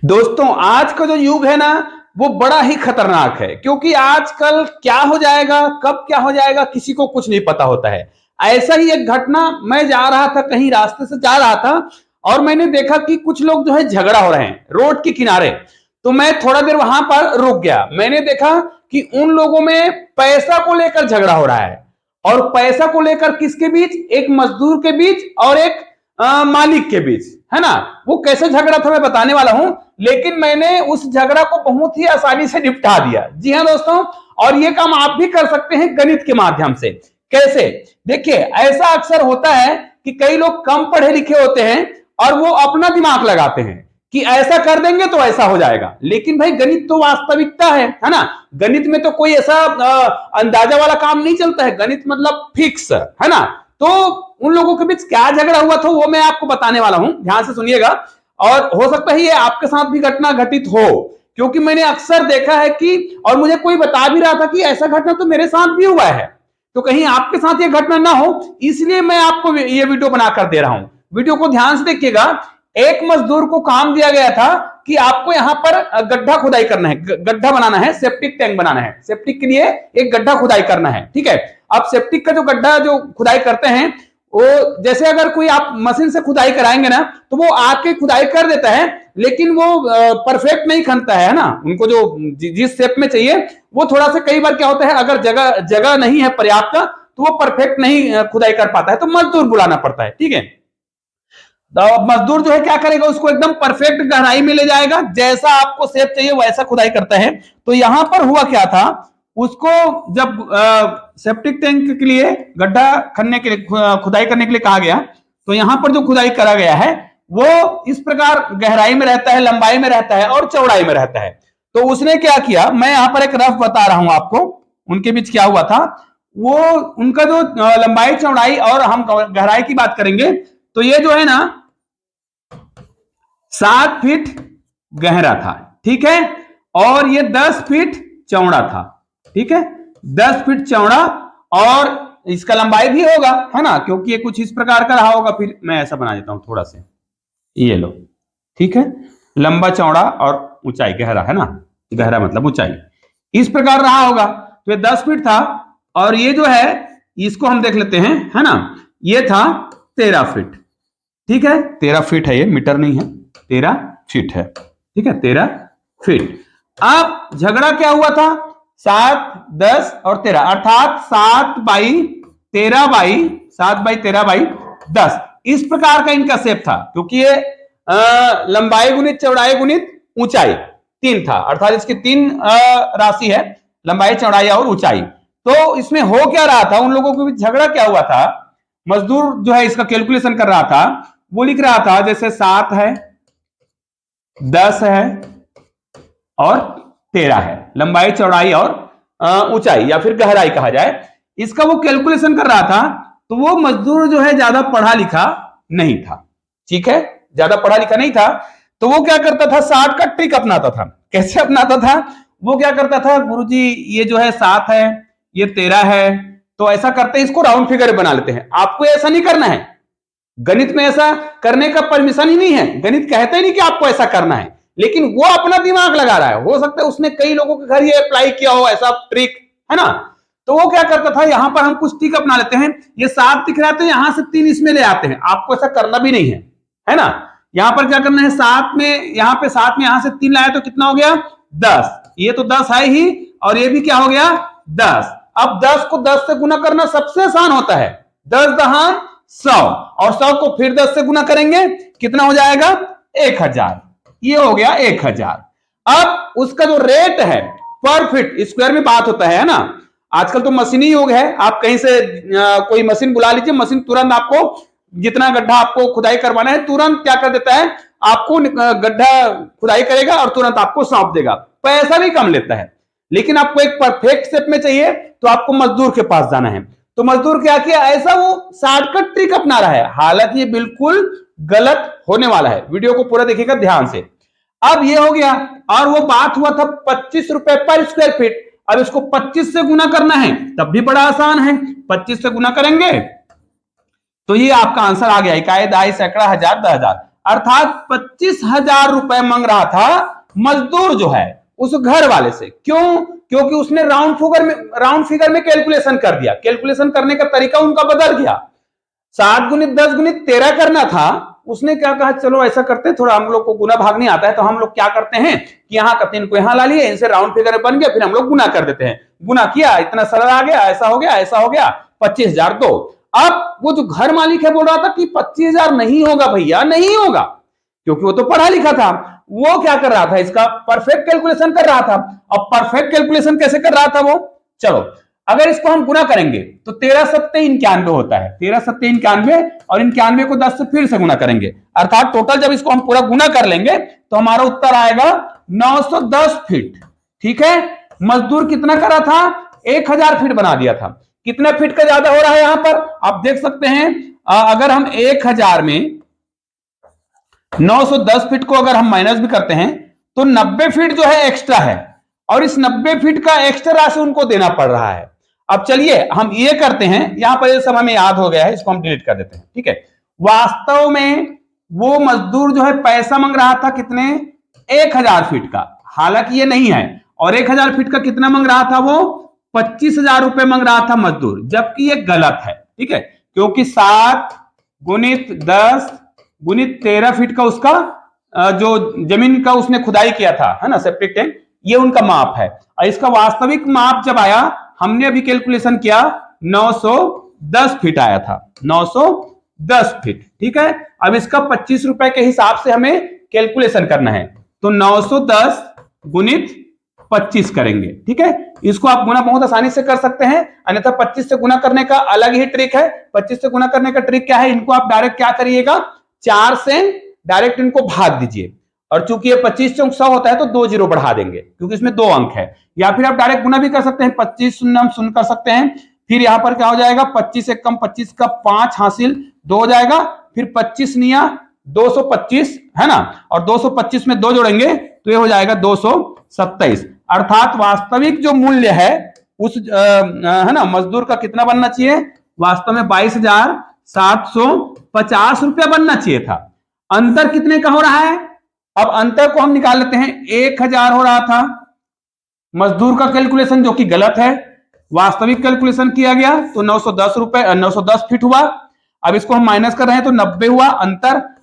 दोस्तों आज का जो युग है ना वो बड़ा ही खतरनाक है, क्योंकि आजकल क्या हो जाएगा, कब क्या हो जाएगा, किसी को कुछ नहीं पता होता है। ऐसा ही एक घटना, मैं जा रहा था, कहीं रास्ते से जा रहा था और मैंने देखा कि कुछ लोग जो है झगड़ा हो रहे हैं रोड के किनारे। तो मैं थोड़ा देर वहां पर रुक गया। मैंने देखा कि उन लोगों में पैसा को लेकर झगड़ा हो रहा है। और पैसा को लेकर किसके बीच? एक मजदूर के बीच और एक मालिक के बीच, है ना। वो कैसे झगड़ा था मैं बताने वाला हूं, लेकिन मैंने उस झगड़ा को बहुत ही आसानी से निपटा दिया। जी हाँ दोस्तों, और ये काम आप भी कर सकते हैं गणित के माध्यम से। कैसे? देखिए, ऐसा अक्सर होता है कि कई लोग कम पढ़े लिखे होते हैं और वो अपना दिमाग लगाते हैं कि ऐसा कर देंगे तो ऐसा हो जाएगा। लेकिन भाई गणित तो वास्तविकता है ना। गणित में तो कोई ऐसा अंदाजा वाला काम नहीं चलता है। गणित मतलब फिक्स, है ना। तो उन लोगों के बीच क्या झगड़ा हुआ था वो मैं आपको बताने वाला हूं, ध्यान से सुनिएगा। और हो सकता है ये आपके साथ भी घटना घटित हो, क्योंकि मैंने अक्सर देखा है कि, और मुझे कोई बता भी रहा था कि ऐसा घटना तो मेरे साथ भी हुआ है, तो कहीं आपके साथ ये घटना ना हो, इसलिए मैं आपको ये वीडियो बनाकर दे रहा हूं। वीडियो को ध्यान से देखिएगा। एक मजदूर को काम दिया गया था कि आपको यहां पर गड्ढा खुदाई करना है, गड्ढा बनाना है, सेप्टिक टैंक बनाना है। सेप्टिक के लिए एक गड्ढा खुदाई करना है, ठीक है। अब सेप्टिक का जो गड्ढा जो खुदाई करते हैं, वो जैसे अगर कोई आप मशीन से खुदाई कराएंगे ना तो वो आके खुदाई कर देता है, लेकिन वो परफेक्ट नहीं खनता है ना। उनको जो जिस शेप में चाहिए वो थोड़ा सा, कई बार क्या होता है, अगर जगह जगह नहीं है पर्याप्त तो वो परफेक्ट नहीं खुदाई कर पाता है, तो मजदूर बुलाना पड़ता है, ठीक है। तो मजदूर जो है क्या करेगा, उसको एकदम परफेक्ट गहराई में ले जाएगा, जैसा आपको शेप चाहिए वैसा खुदाई करता है। तो यहां पर हुआ क्या था, उसको जब सेप्टिक टैंक के लिए गड्ढा खनने के लिए, खुदाई करने के लिए कहा गया, तो यहां पर जो खुदाई करा गया है वो इस प्रकार गहराई में रहता है, लंबाई में रहता है और चौड़ाई में रहता है। तो उसने क्या किया, मैं यहां पर एक रफ बता रहा हूं आपको, उनके बीच क्या हुआ था। वो उनका जो लंबाई चौड़ाई और हम गहराई की बात करेंगे, तो ये जो है ना 7 फीट गहरा था, ठीक है, और ये 10 फीट चौड़ा था, ठीक है। 10 फीट चौड़ा, और इसका लंबाई भी होगा, है ना, क्योंकि ये कुछ इस प्रकार का रहा होगा। फिर मैं ऐसा बना देता हूं थोड़ा सा, ये लो, ठीक है। लंबा चौड़ा और ऊंचाई, गहरा, है ना, गहरा मतलब ऊंचाई, इस प्रकार रहा होगा। तो ये 10 फीट था, और ये जो है इसको हम देख लेते हैं, है ना, ये था 13 फीट, ठीक है। 13 फीट है, ये मीटर नहीं है, 13 फीट है, ठीक है, 13 फीट। अब झगड़ा क्या हुआ था, 7, 10 और 13, अर्थात 7 बाई 13 बाई 10, इस प्रकार का इनका शेप था। क्योंकि ये लंबाई गुणित चौड़ाई गुणित ऊंचाई 3 था, अर्थात इसकी 3 राशि है, लंबाई चौड़ाई और ऊंचाई। तो इसमें हो क्या रहा था, उन लोगों के बीच झगड़ा क्या हुआ था, मजदूर जो है इसका कैलकुलेशन कर रहा था, वो लिख रहा था जैसे 7 है, 10 है और 13 है, लंबाई चौड़ाई और ऊंचाई या फिर गहराई कहा जाए, इसका वो कैलकुलेशन कर रहा था। तो वो मजदूर जो है ज्यादा पढ़ा लिखा नहीं था, ठीक है, ज्यादा पढ़ा लिखा नहीं था। तो वो क्या करता था, 60 का ट्रिक अपनाता था। कैसे अपनाता था, वो क्या करता था, गुरुजी ये जो है 7 है, ये 13 है, तो ऐसा करते हैं, इसको राउंड फिगर बना लेते हैं। आपको ऐसा नहीं करना है, गणित में ऐसा करने का परमिशन ही नहीं है, गणित कहता ही नहीं कि आपको ऐसा करना है, लेकिन वो अपना दिमाग लगा रहा है। हो सकता है उसने कई लोगों के घर ये अप्लाई किया हो ऐसा ट्रिक, है ना। तो वो क्या करता था, यहां पर हम कुछ ट्रिक अपना लेते हैं, ये 7 दिख रहा है तो यहां से 3 इसमें ले आते हैं, आपको ऐसा करना भी नहीं है ना। यहां पर क्या करना है, 7 में, यहां पे 7 में यहां से 3 लाया तो कितना हो गया, 10, ये तो 10 है ही, और ये भी क्या हो गया, 10। अब 10 को 10 से गुना करना सबसे आसान होता है, 10 दहान 100, और 100 को फिर 10 से गुना करेंगे, कितना हो जाएगा, 1000, ये हो गया 1000। अब उसका जो रेट है पर फीट स्क्वायर में बात होता है ना। आजकल तो मशीनी युग है, आप कहीं से कोई मशीन बुला लीजिए, मशीन तुरंत आपको जितना गड्ढा आपको खुदाई करवाना है तुरंत क्या कर देता है, आपको गड्ढा खुदाई करेगा और तुरंत आपको सौंप देगा, पैसा भी कम लेता है। लेकिन आपको एक परफेक्ट शेप में चाहिए तो आपको मजदूर के पास जाना है। तो मजदूर क्या किया, ऐसा वो शॉर्टकट ट्रिक अपना रहा है, हालांकि ये बिल्कुल गलत होने वाला है। वीडियो को पूरा देखिएगा ध्यान से। अब ये हो गया, और वो बात हुआ था 25 रुपए पर स्क्वायर फीट। अब इसको 25 से गुना करना है, तब भी बड़ा आसान है, 25 से गुना करेंगे तो ये आपका आंसर आ गया, इकाई, दहाई, सैकड़ा, हजार, 10,000। अर्थात 25,000 रुपए मांग रहा था मजदूर जो है उस घर वाले से। क्यों? क्योंकि उसने राउंड फिगर में कैलकुलेशन कर दिया। कैलकुलेशन करने का तरीका उनका बदल गया। 7 गुणित 10 गुणित 13 करना था, उसने क्या कहा, चलो ऐसा करते हैं, थोड़ा हम लोग को गुना भाग नहीं आता है, तो हम लोग क्या करते हैं कि यहाँ का 3 को यहाँ ला लिए, इनसे राउंड फिगर बन गया, फिर हम लोग गुना कर देते हैं। गुना किया, इतना सरल आ गया, ऐसा हो गया, ऐसा हो गया, 25,000 दो। अब वो जो घर मालिक है बोल रहा था कि 25,000 नहीं होगा भैया, नहीं होगा, क्योंकि वो तो पढ़ा लिखा था। वो क्या कर रहा था, इसका परफेक्ट कैलकुलेशन कर रहा था। अब परफेक्ट कैलकुलेशन कैसे कर रहा था वो, चलो अगर इसको हम गुना करेंगे तो 13 सत्ते 91 होता है, 13 सत्ते 91, और 91 को 10 से फिर से गुना करेंगे, अर्थात टोटल जब इसको हम पूरा गुना कर लेंगे तो हमारा उत्तर आएगा 910 फीट। ठीक है, मजदूर कितना करा था, 1000 फीट बना दिया था। कितना फीट का ज्यादा हो रहा है यहां पर आप देख सकते हैं। अगर हम 1000 में 910 फीट को अगर हम माइनस भी करते हैं तो 90 फीट जो है एक्स्ट्रा है, और इस 90 फीट का एक्स्ट्रा राशि उनको देना पड़ रहा है। अब चलिए हम ये करते हैं, यहां पर ये सब हमें याद हो गया है, इसको हम डिलीट कर देते हैं। ठीक है, वास्तव में वो मजदूर जो है पैसा मांग रहा था कितने, 1000 फीट का, हालांकि ये नहीं है, और 1000 फीट का कितना मांग रहा था वो, 25,000 रुपए मांग रहा था मजदूर, जबकि ये गलत है। ठीक है, क्योंकि 7 गुणित 10 गुणित 13 फीट का उसका जो जमीन का उसने खुदाई किया था, है ना, सेप्टिक टैंक, ये उनका माप है। और इसका वास्तविक माप जब आया, हमने अभी कैलकुलेशन किया, 910 फीट आया था, 910 फीट। ठीक है, अब इसका 25 रुपए के हिसाब से हमें कैलकुलेशन करना है, तो 910 गुणित 25 करेंगे। ठीक है, इसको आप गुना बहुत आसानी से कर सकते हैं, अन्यथा 25 से गुना करने का अलग ही ट्रिक है। 25 से गुना करने का ट्रिक क्या है, इनको आप डायरेक्ट क्या करिएगा, 4 से डायरेक्ट इनको भाग दीजिए, और चूंकि ये 25 से 100 होता है तो 2 जीरो बढ़ा देंगे, क्योंकि इसमें 2 अंक है। या फिर आप डायरेक्ट गुना भी कर सकते हैं, 25 शून्य हम शून्य कर सकते हैं, फिर यहां पर क्या हो जाएगा, 25 से कम 25 का 5 हासिल 2 हो जाएगा, फिर 25 निया 225 है ना, और 225 में 2 जोड़ेंगे तो ये हो जाएगा 227। अर्थात वास्तविक जो मूल्य है उस है ना मजदूर का कितना बनना चाहिए, वास्तव में 22,750 रुपया बनना चाहिए था। अंतर कितने का हो रहा है, अब अंतर को हम निकाल लेते हैं। 1000 हो रहा था मजदूर का कैलकुलेशन, जो कि गलत है, वास्तविक कैलकुलेशन किया गया तो 910 रुपए 910 फीट हुआ। अब इसको हम माइनस कर रहे हैं तो 90 हुआ।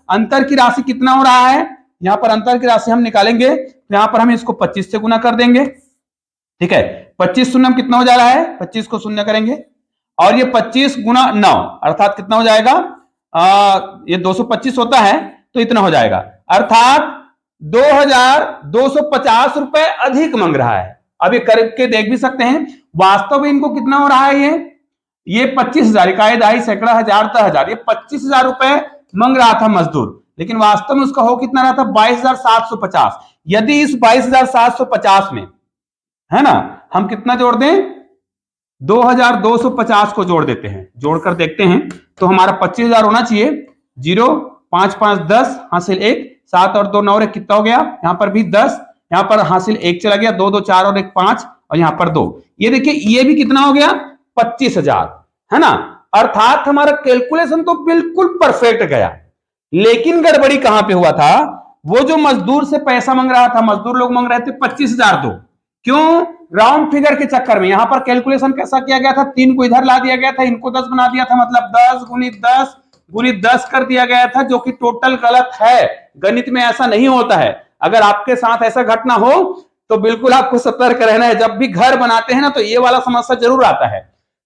अंतर की राशि कितना हो रहा है, यहां पर अंतर की राशि हम निकालेंगे तो यहां पर हम इसको 25 से गुना कर देंगे। ठीक है, 25 शून्य कितना हो जा रहा है, 25 को शून्य करेंगे, और ये 25 गुना 9 अर्थात कितना हो जाएगा, ये 225 होता है तो इतना हो जाएगा, अर्थात 2,250 रुपए अधिक मांग रहा है। अब ये करके देख भी सकते हैं, वास्तव में इनको कितना हो रहा है, ये 25,000, इकाई दहाई सैकड़ा हजार हजार, ये 25,000 रुपए मांग रहा था मजदूर, लेकिन वास्तव में उसका हो कितना रहा था, 22,750। यदि इस 22,750 में है ना हम कितना जोड़ दें, 2,250 को जोड़ देते हैं, जोड़कर देखते हैं तो हमारा 25,000 होना चाहिए। 0 5 5 10 हासिल 1, 7 और 2 9 कितना हो गया, यहां पर भी 10, यहां पर हासिल 1 चला गया, 2 2 4 और 1 5, और यहां पर 2। ये देखिए ये भी कितना हो गया, 25,000 है ना। अर्थात हमारा कैलकुलेशन तो बिल्कुल परफेक्ट गया, लेकिन गड़बड़ी कहां पे हुआ था, वो जो मजदूर से पैसा मांग रहा था, मजदूर लोग मांग रहे थे 25,000 दो, क्यों, राउंड फिगर के चक्कर में। यहां पर कैलकुलेशन कैसा किया गया था, 3 को इधर ला दिया गया था, इनको 10 बना दिया था, मतलब 10 गुणित 10 गुणित 10 कर दिया गया था, जो कि टोटल गलत है। गणित में ऐसा नहीं होता है। अगर आपके साथ ऐसा घटना हो तो बिल्कुल आपको सतर्क रहना है। जब भी घर बनाते हैं ना तो ये वाला समस्या जरूर आता है।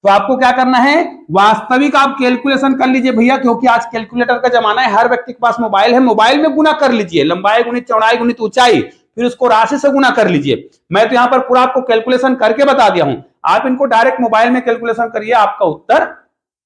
तो आपको क्या करना है, वास्तविक आप कैलकुलेशन कर लीजिए भैया, क्योंकि आज कैलकुलेटर का जमाना है, हर व्यक्ति के पास मोबाइल है, मोबाइल में गुना कर लीजिए, लंबाई गुणित चौड़ाई गुणित ऊंचाई, फिर उसको राशि से गुना कर लीजिए। मैं तो यहां पर पूरा आपको कैलकुलेशन करके बता दिया हूं, आप इनको डायरेक्ट मोबाइल में कैलकुलेशन करिए, आपका उत्तर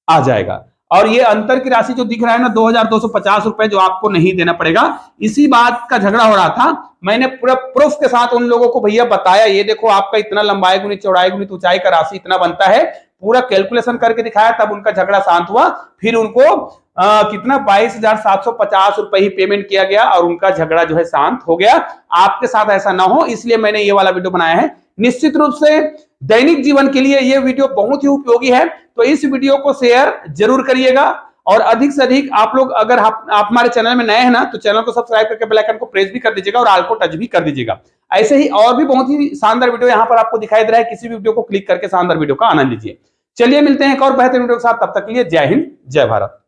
आ जाएगा। और ये अंतर की राशि जो दिख रहा है ना, 2,250 रुपए, जो आपको नहीं देना पड़ेगा, इसी बात का झगड़ा हो रहा था। मैंने पूरा प्रूफ के साथ उन लोगों को भैया बताया, ये देखो आपका इतना लंबाई गुणित चौड़ाई गुणित ऊंचाई का राशि इतना बनता है, पूरा कैलकुलेशन करके दिखाया, तब उनका झगड़ा शांत हुआ। फिर उनको कितना 22,750 रुपए ही पेमेंट किया गया, और उनका झगड़ा जो है शांत हो गया। आपके साथ ऐसा ना हो इसलिए मैंने ये वाला वीडियो बनाया है। निश्चित रूप से दैनिक जीवन के लिए ये वीडियो बहुत ही उपयोगी है, तो इस वीडियो को शेयर जरूर करिएगा, और अधिक से अधिक आप लोग अगर आप हमारे चैनल में नए हैं ना, तो चैनल को सब्सक्राइब करके बेल आइकन को प्रेस भी कर दीजिएगा और ऑल को टच भी कर दीजिएगा। ऐसे ही और भी बहुत ही शानदार वीडियो यहाँ पर आपको दिखाई दे रहा है, किसी भी वीडियो को क्लिक करके शानदार वीडियो का आनंद लीजिए। चलिए मिलते हैं एक और बेहतरीन वीडियो के साथ, तब तक के लिए जय हिंद जय भारत।